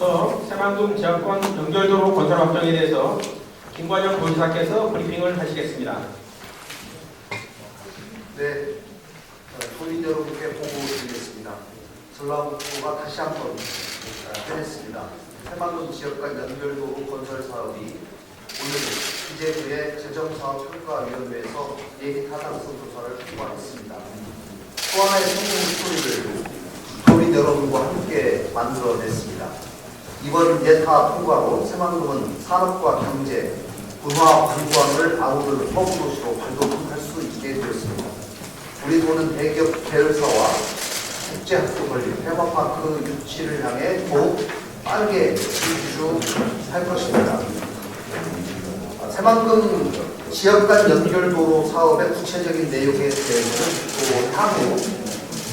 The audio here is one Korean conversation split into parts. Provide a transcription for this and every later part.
앞서 새만금 지역권 연결도로 건설 확정에 대해서 김관영 도지사께서 브리핑을 하시겠습니다. 네, 도민 여러분께 보고드리겠습니다. 전라북도가 다시 한번 해냈습니다. 새만금 지역 간 연결도로 건설 사업이 오늘 기재부의 재정사업평가위원회에서 예비 타당성 조사를 통과했습니다. 또 하나의 성공 스토리를 도민 여러분과 함께 만들어냈습니다. 이번 예타 통과로 새만금은 산업과 경제, 문화, 관광을 아우르는 허브도시로 발돋움할 수 있게 되었습니다. 우리 도는 대기업 계열사와 국제학교 건립, 테마파크 유치를 향해 더욱 빠르게 진주할 것입니다. 새만금 지역 간 연결도로 사업의 구체적인 내용에 대해서는 또 향후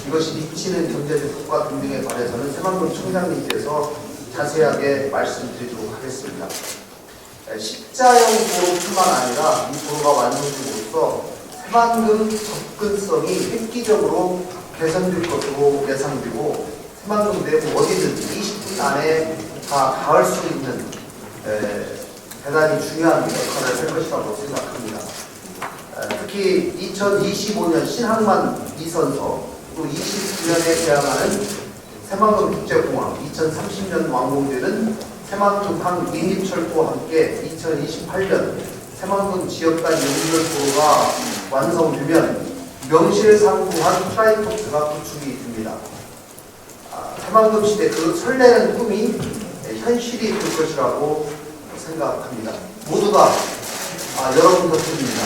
이것이 미치는 경제적 효과 등등에 관해서는 새만금 총장님께서 자세하게 말씀드리도록 하겠습니다. 십자형 도로뿐만 아니라 이 도로가 완성됨으로써 새만금 접근성이 획기적으로 개선될 것으로 예상되고 새만금 내부 어디든지 20분 안에 다 닿을 수 있는 대단히 중요한 역할을 할 것이라고 생각합니다. 특히 2025년 신항만 2선서 또 29년에 개항하는 새만금 국제공항, 2030년 완공되는 새만금항 민립철도와 함께 2028년 새만금 지역 간 연결도로가 완성되면 명실상부한 프라이포트가 구축이 됩니다. 새만금 시대 그 설레는 꿈이 현실이 될 것이라고 생각합니다. 모두가 여러분 덕분입니다.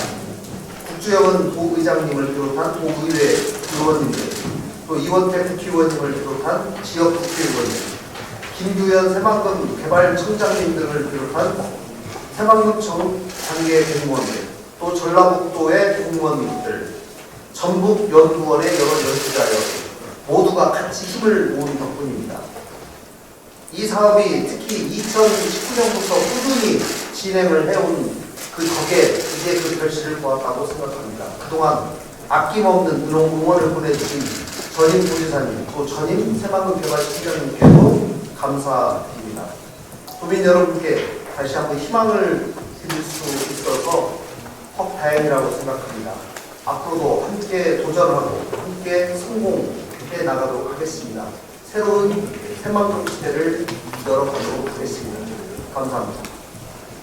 국주영은 도의장님을 비롯한 도의회 의원님들, 또 이원택 국회의원님을 비롯한 지역 국회의원님, 김규현 새만금 개발청장님 등을 비롯한 새만금청 단계 공무원들, 또 전라북도의 공무원님들, 전북연구원의 여러 연구자 여러분 모두가 같이 힘을 모은 덕분입니다. 이 사업이 특히 2019년부터 꾸준히 진행을 해온 그 덕에 이제 그 결실을 보았다고 생각합니다. 그동안 아낌없는 응원을 보내주신 전임 도지사님, 또 전임 새만금 개발청장님께도 감사드립니다. 도민 여러분께 다시 한번 희망을 드릴 수 있어서 헉 다행이라고 생각합니다. 앞으로도 함께 도전하고 함께 성공해 나가도록 하겠습니다. 새로운 새만금 시대를 열어가도록 하겠습니다. 감사합니다.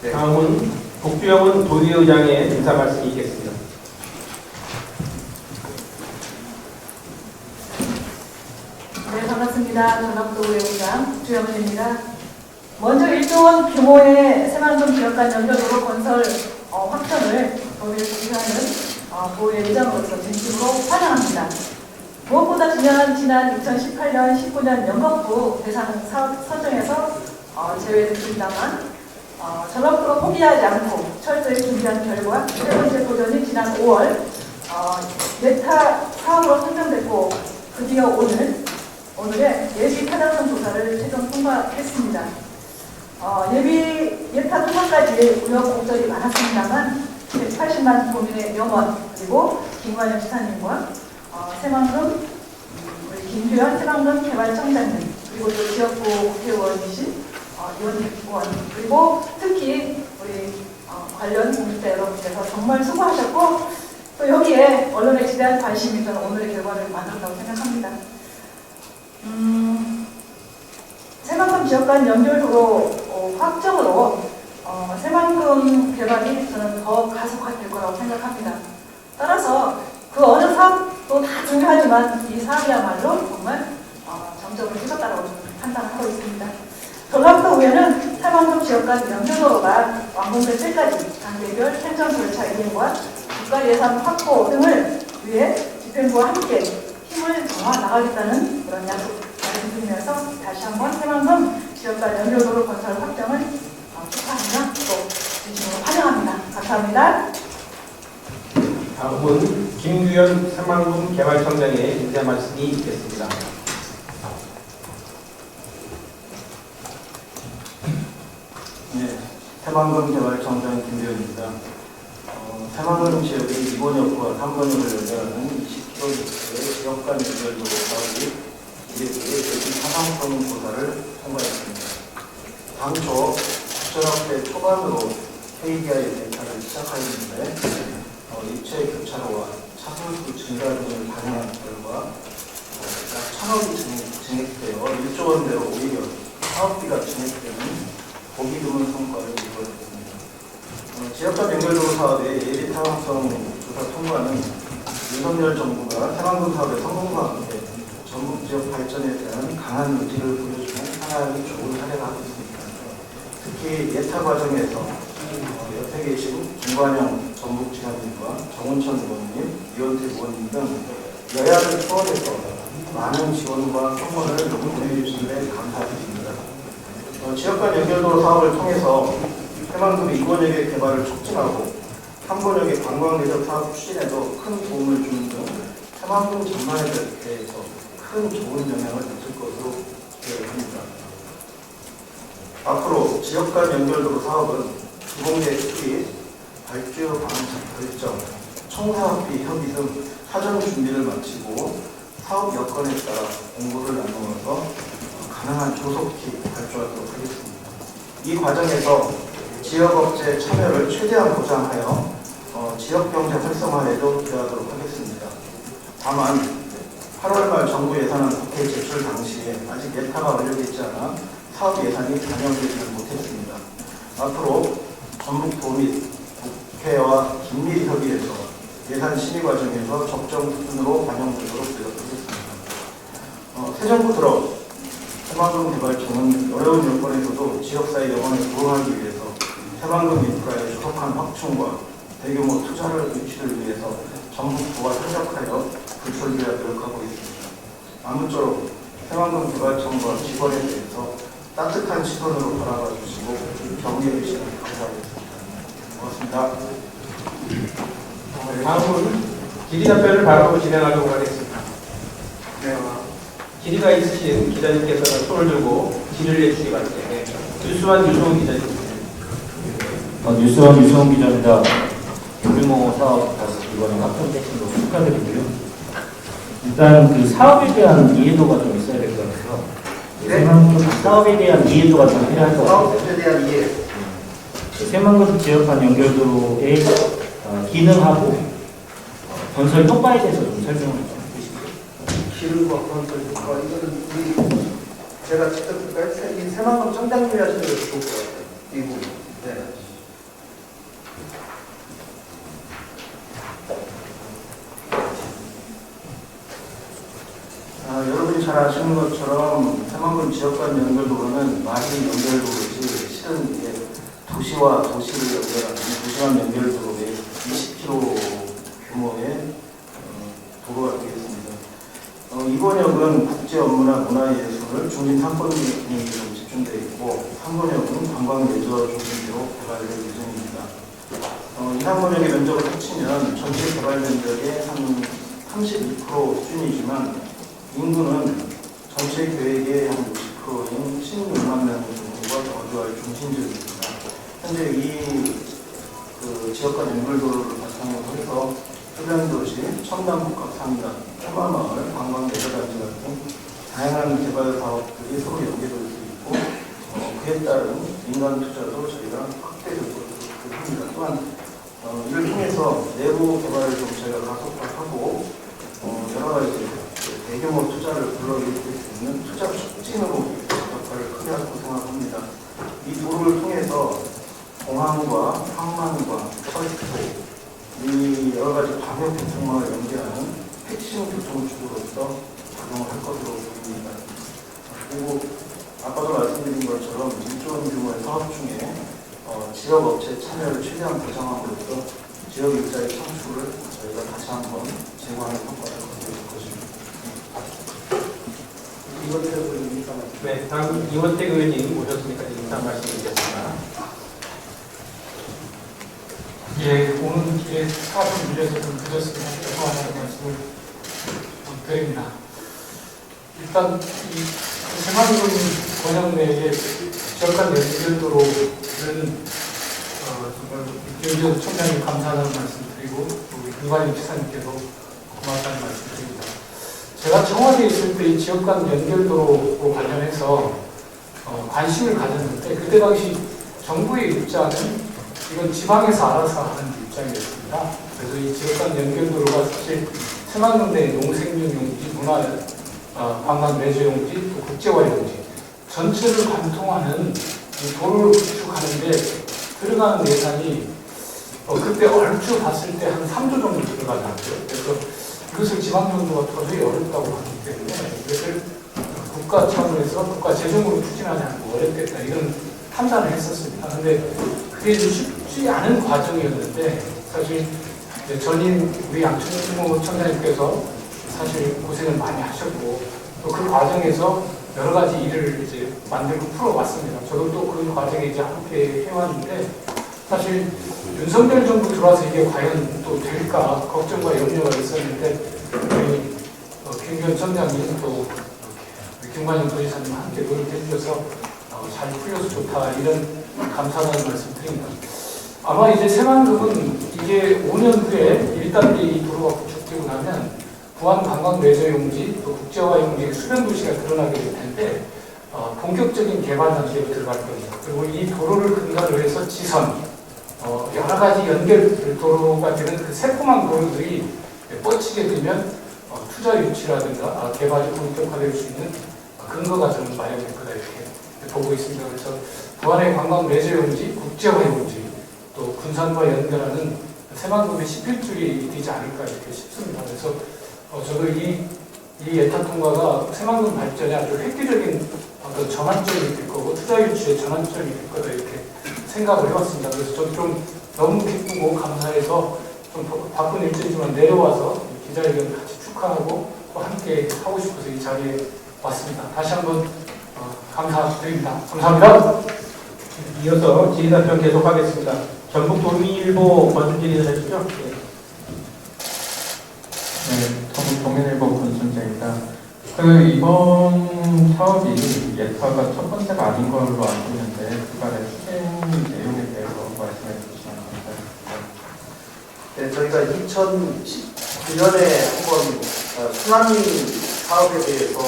네. 다음은 국주영은 도의회장의 인사 말씀이 있겠습니다. 네, 반갑습니다. 전라북도 의회장 국주영입니다. 먼저 1조 원 규모의 새만금 지역 간 연결도로 건설 확정을 도의회에 주시하는 도의회장으로서 진심으로 환영합니다. 무엇보다 중요한 지난 2018년, 19년 연거푸 대상 사업 선정에서 제외됐습니다만 전라북도가 포기하지 않고 철저히 준비한 결과 세 번째 도전이 지난 5월 예타 사업으로 선정됐고 드디어 오늘의 예비 타당성 조사를 최종 통과했습니다. 예비 예타 통과까지 우여곡절이 많았습니다만 180만 도민의 영원 그리고 김관영 지사님과 새만금 우리 김규현 새만금 개발청장님 그리고 또 지역구 국회의원이신 이원택 의원 그리고 특히 우리 관련 공직자 여러분께서 정말 수고하셨고 또 여기에 언론에 지대한 관심이 저는 오늘의 결과를 만든다고 생각합니다. 새만금 지역 간 연결도로 확정으로 새만금 개발이 저는 더 가속화될 거라고 생각합니다. 따라서 그 어느 사업도 다 중요하지만 이 사업이야말로 정말 정점을 찍었다고 저는 판단하고 있습니다. 전라북도 의회는 새만금 지역 간 연결도로가 완공될 때까지 단계별 행정 절차 이행과 국가 예산 확보 등을 위해 집행부와 함께 힘을 모아 나가겠다는 그런 약속 말씀드리면서 다시 한번 새만금 지역 간 연결도로 건설 확정을 축하하며 또 진심으로 환영합니다. 감사합니다. 다음은 김규현 새만금 개발청장의 인사 말씀이 있겠습니다. 네, 새만금 개발청장 김규현입니다. 새만금 지역의 2번역과 3번역을 연결하는 20km의 지역간 연결도로 사업이 기재부의 예비 타당성 조사를 통과했습니다. 당초 국전학대 초반으로 KDI 데이터를 시작하였는데 입체 교차로와 차선수 증가 등을 반영한 결과 약 1,000억이 증액되어 1조 원대로 오히려 사업비가 증액되는 보기 드문 성과를 이루어냈습니다. 지역간 연결도로 사업의 예비 타당성 조사 통과는 윤석열 정부가 새만금 사업의 성공과 함께 전북 지역 발전에 대한 강한 의지를 보여주는 하나의 좋은 사례가 하고 있습니다. 특히 예타 과정에서 옆에 계신 김관영 전북지사님과 정운천 의원님, 이원태 의원님 등 여야를 포함해서 많은 지원과 성원을 요구해 주신 데 감사드립니다. 지역간 연결도로 사업을 통해서 새만금 2번역의 개발을 촉진하고 3번역의 관광대접 사업 추진에도 큰 도움을 주는 등 새만금 전반에 대해서 큰 좋은 영향을 미칠 것으로 기대합니다. 앞으로 지역간 연결도로 사업은 기본계획 수립, 발주 방식 결정, 총사업비 협의 등 사전 준비를 마치고 사업 여건에 따라 공고를 나누어서 가능한 조속히 발주하도록 하겠습니다. 이 과정에서 지역업체 참여를 최대한 보장하여 지역경제 활성화에도 기여하도록 하겠습니다. 다만 8월 말 정부 예산안 국회 제출 당시에 아직 예타가 완료되지 있지 않아 사업 예산이 반영되지 못했습니다. 앞으로 전북도 및 국회와 긴밀히 협의해서 예산 심의 과정에서 적정 수준으로 반영되도록 노력하겠습니다. 새 정부 들어 새만금 개발청은 어려운 여건에서도 지역사회 여건에 부응하기 위해서 새만금 인프라의 조속한 확충과 대규모 투자를 유치를 위해서 전북도와 협력하여 불철주야 노력하고 있습니다. 아무쪼록 새만금 개발청과 직원에 대해서 따뜻한 시선으로 바라봐 주시고 격려해 주시면 감사하겠습니다. 고맙습니다. 다음은 질의 답변을 바로 진행하도록 하겠습니다. 질의가 있으신 기자님께서는 손을 들고 질의를 해주시기 바랍니다. 뉴스완 유승훈 기자님. 뉴스원 유승훈 기자입니다. 규모 사업 이번에 확정되신 거 축하드리고요. 일단 그 사업에 대한 이해도가 좀 있어야 될 것 같아요. 새만금 사업에 대한 이해도가 좀 필요할 것 같아요. 사업에 대한 이해. 새만금 지역간 연결도로의 기능하고 건설 효과에 대해서 좀 설명을 좀 해주시죠. 기능과 건설 효과 이거는 우리 제가 직접 이 새만금 청장님이 하시는 게 좋을 것 같아요. 이 부분. 네. 여러분이 잘 아시는 것처럼 새만금 지역간 연결도로는 마진 연결도로지 실은 이게 도시와 도시를 연결하는 도시간 연결도로의 20km 규모의 도로가 되겠습니다. 이번역은 국제 업무나 문화예술, 중심 3번 등이 좀 집중되어 있고 3번역은 관광 레저 중심으로 개발될 예정입니다. 이 3번역의 면적을 합치면 전체 개발 면적의 한 32% 수준이지만 인구는 전체 계획의 한 60%인 16만 명 정도가 거주할 중심지입니다. 현재 이 지역간 연결도로를 바탕으로 해서 주변도시, 첨단복합 상가, 해마마을, 관광 레저단지 같은 다양한 개발 사업들이 서로 연계될 수 있고 그에 따른 민간 투자도 저희가 확대될 것으로 합니다. 또한 이를 통해서 내부 개발을 좀 저희가 가속화하고 여러 가지 대규모 투자를 불러일으킬 수 있는 투자 촉진으로 역할을 크게 하고 생각합니다. 이 도로를 통해서 공항과 항만과 철도, 이 여러 가지 광역 교통망을 연계하는 핵심 교통축으로서 작용을 할 것으로 보입니다. 그리고 아까도 말씀드린 것처럼 1조 원 규모의 사업 중에 지역 업체 참여를 최대한 보장함으로써 지역 일자리 창출을 저희가 다시 한번 제고하는 성과를 거둘 것입니다. 이원태 의원님 인사 말씀. 네, 다음 이원택 의원님 모셨으니까 인사 말씀드리겠습니다. 예, 오는 길에 사업이 밀려서 좀 늦었습니다. 죄송하다는 말씀을 드립니다. 일단 이 새만금 권역 내의 지역간 연결도로는 정말 김기현 총장님 감사하다는 말씀드리고 우리 김관임 지사님께도 고맙다는 말씀드립니다. 제가 청와대에 있을 때 이 지역간 연결도로 관련해서 관심을 가졌는데 그때 당시 정부의 입장은 이건 지방에서 알아서 하는 입장이었습니다. 그래서 이 지역간 연결도로가 사실 새만금 내 농생명용지, 관광 레저용지, 또 국제화용지 전체를 관통하는 이 도로를 구축하는데 들어가는 예산이 그때 얼추 봤을 때 한 3조 정도 들어가더라고요. 그래서 이것을 지방정부가 도저히 어렵다고 하기 때문에 이것을 국가 차원에서 국가 재정으로 추진하지 않고 어렵겠다 이런 판단을 했었습니다. 그런데 그게 쉽지 않은 과정이었는데 사실 전임 우리 양천구 청장님께서 사실 고생을 많이 하셨고 또 그 과정에서 여러 가지 일을 이제 만들고 풀어왔습니다. 저도 또 그 과정에 이제 함께 해왔는데 사실 윤석열 정부 들어와서 이게 과연 또 될까 걱정과 염려가 있었는데 우리 김기현 청장님 또 김관영 도지사님 함께 노력해 주셔서 잘 풀려서 좋다 이런 감사하다는 말씀 드립니다. 아마 이제 새만금은 이게 5년 후에 1단계 이 도로가 구축되고 나면 부안 관광 레저용지 또 국제화용지 수변 도시가 드러나게 될 텐데 본격적인 개발 단계로 들어갈 겁니다. 그리고 이 도로를 근거로 해서 지선 여러 가지 연결 도로가 되는 그 새콤한 도로들이 뻗치게 되면 투자 유치라든가 개발이 본격화될 수 있는 근거가 좀 마련될 거다 이렇게 보고 있습니다. 그래서 부안의 관광 레저용지, 국제화용지 또 군산과 연결하는 새만금의 11줄이 되지 않을까 이렇게 싶습니다. 그래서 저도 이 예타 통과가 새만금 발전에 아주 획기적인 어떤 전환점이 될 거고 투자 유치의 전환점이 될 거다 이렇게 생각을 해왔습니다. 그래서 저도 좀 너무 기쁘고 감사해서 좀 바쁜 일정이지만 내려와서 기자회견 같이 축하하고 또 함께 하고 싶어서 이 자리에 왔습니다. 다시 한번 감사드립니다. 감사합니다. 이어서 질의답변 계속하겠습니다. 전북도민일보 권순진 기자시죠? 네, 전북도민일보 권순재입니다. 이번 사업이 예타가 첫 번째가 아닌 걸로 알고 있는데 그간의 추진 내용에 대해서 말씀해 주시면 감사드립니다. 네, 저희가 2019년에 한번 순환 사업에 대해서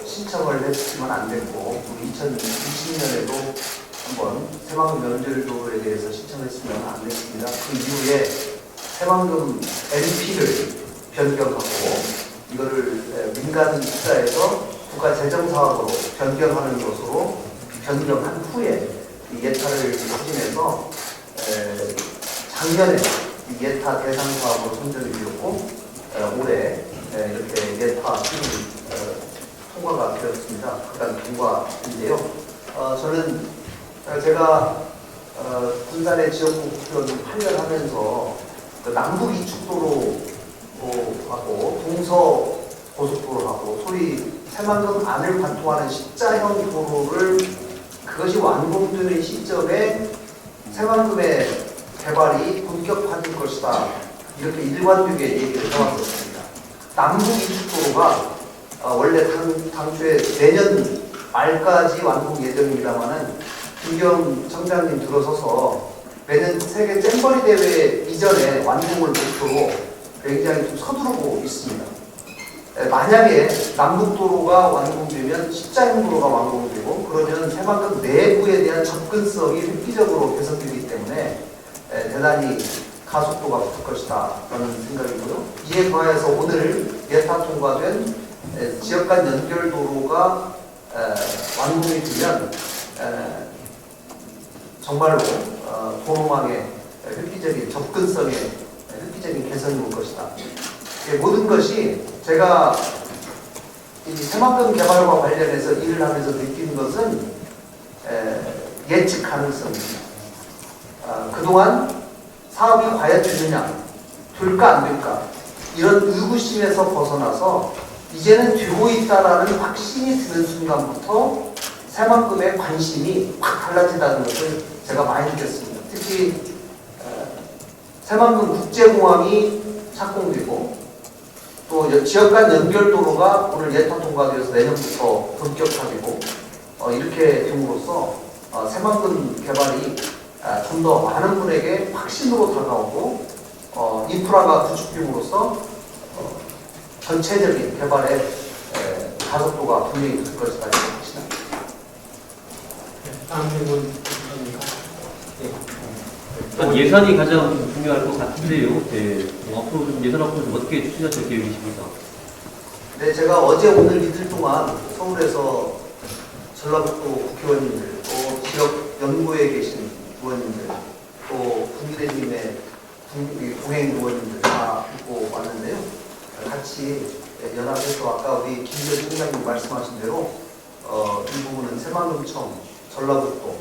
신청을 했지만 안 됐고 2020년에도 한번 새만금 연결도로에 대해서 신청했으면 안 됐습니다. 그 이후에 새만금 NP를 변경하고 이거를 민간 투자에서 국가 재정 사업으로 변경하는 것으로 변경한 후에 이 예타를 추진해서 작년에 이 예타 대상 사업으로 선정이 되었고 올해 이렇게 예타 추진 통과가 되었습니다. 그간 통과인데요. 저는 제가 군산의 지역구 국회의원 8년 하면서 그 남북 이축도로 하고 동서 고속도로하고 소위 새만금 안을 관통하는 십자형 도로를 그것이 완공되는 시점에 새만금의 개발이 본격화될 것이다. 이렇게 일관되게 얘기를 해왔었습니다. 남북 이축도로가 원래 당초에 내년 말까지 완공 예정입니다만은 김기현 청장님 들어서서 매년 세계 잼버리 대회 이전에 완공을 목표로 굉장히 좀 서두르고 있습니다. 만약에 남북도로가 완공되면 십자형도로가 완공되고 그러면 새만금 내부에 대한 접근성이 획기적으로 개선되기 때문에 대단히 가속도가 붙을 것이다 라는 생각이고요. 이에 더해서 오늘 예타 통과된 지역 간 연결도로가 완공이 되면 정말로 도로망의 획기적인 접근성에 획기적인 개선이 올 것이다. 모든 것이 제가 이 새만금 개발과 관련해서 일을 하면서 느끼는 것은 예측 가능성입니다. 그동안 사업이 과연 되느냐, 될까 안 될까 이런 의구심에서 벗어나서 이제는 되고 있다라는 확신이 드는 순간부터 새만금의 관심이 확 달라진다는 것을 제가 많이 느꼈습니다. 특히 새만금 국제공항이 착공되고 또 지역 간 연결도로가 오늘 예타 통과되어서 내년부터 본격화되고 이렇게 됨으로써 새만금 개발이 좀 더 많은 분에게 확신으로 다가오고 인프라가 구축됨으로써 전체적인 개발의 가속도가 분명히 붙을 것이다. 다음분 있습니까? 일단 예산이 가장 중요할 것 같은데요. 네. 앞으로 좀 예산 앞으로 좀 어떻게 추진하실 계획이십니까? 네, 제가 어제 오늘 이틀 동안 서울에서 전라북도 국회의원님들, 또 지역 연구에 계신 의원님들, 또 국민의힘의 동행 의원님들 다 듣고 왔는데요. 같이 연합해서 아까 우리 김재수 총장님 말씀하신 대로 이 부분은 새만금청, 전라북도,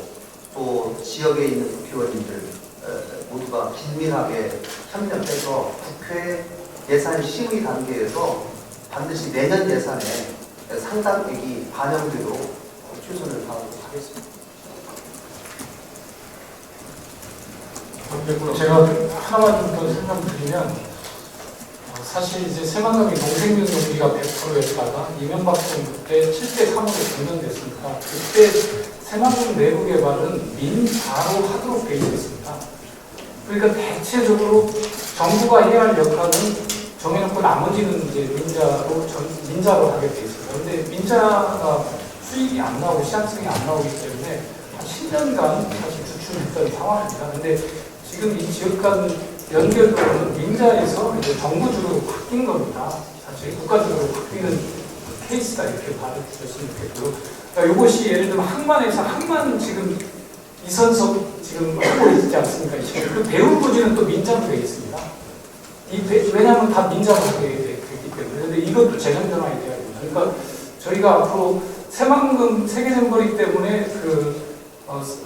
또 지역에 있는 국회의원님들 모두가 긴밀하게 협력해서 국회 예산 심의 단계에서 반드시 내년 예산에 상당액이 반영되도록 최선을 다하도록 하겠습니다. 제가 하나만 좀 더 설명드리면 사실 이제 새만금이 농생명 용기가 100%였다가 이명박 정부 때 7대 3으로 변경됐습니다. 그때 새만금 내부 개발은 민자로 하도록 되어 있습니다. 그러니까 대체적으로 정부가 해야 할 역할은 정해놓고 나머지는 이제 민자로 하게 되어 있습니다. 그런데 민자가 수익이 안 나오고 시장성이 안 나오기 때문에 한 10년간 사실 주춤했던 상황입니다. 근데 지금 이 지역 간 연결도로는 민자에서 이제 정부주로 바뀐 겁니다. 사실 국가주로 바뀌는 케이스다 이렇게 봐주셨으면 좋겠고요. 그러니까 이것이 예를 들면 항만에서 항만 지금 이선석 지금 하고 있지 않습니까? 그 배후 부지는 또 민자로 되어 있습니다. 왜냐하면 다 민자로 하게 되기 때문에. 그런데 이것도 재정 전환이 돼야 됩니다. 그러니까 저희가 앞으로 새만금 세계잼버리 때문에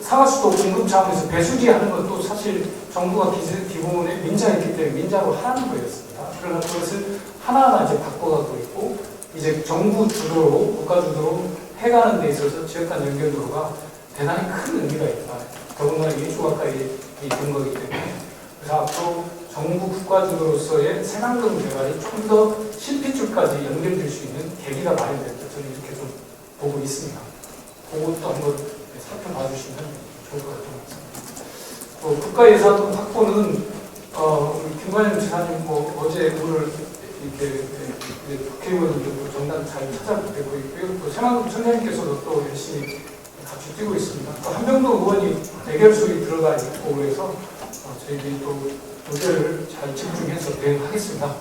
상하수도 공급 차원에서 배수지 하는 것도 사실 정부가 기본에 민자였기 때문에 민자로 하는 거였습니다. 그러나 그것을 하나하나 이제 바꿔가고 있고 이제 정부 주도로 국가 주도로 해가는 데 있어서 지역 간 연결도로가 대단히 큰 의미가 있다. 더군다나 이게 조각가에 된 거기 때문에 그래서 앞으로 정부 국가 주도로서의 새만금 개발이 좀 더 실핏줄까지 연결될 수 있는 계기가 마련됐다. 저는 이렇게 좀 보고 있습니다. 그것도 한번 살펴봐 주시면 좋을 것 같습니다. 국가 예산 확보는 우리 김관영 지사님 어제 오늘 이렇게 국회의원님들 정당 잘 찾아뵙고 있고요. 또 새만금 청장님께서도 또 열심히 같이 뛰고 있습니다. 또 한병도 의원이 대결속에 들어가 있고 그래서 저희들이 또 의견을 잘 집중해서 대응하겠습니다.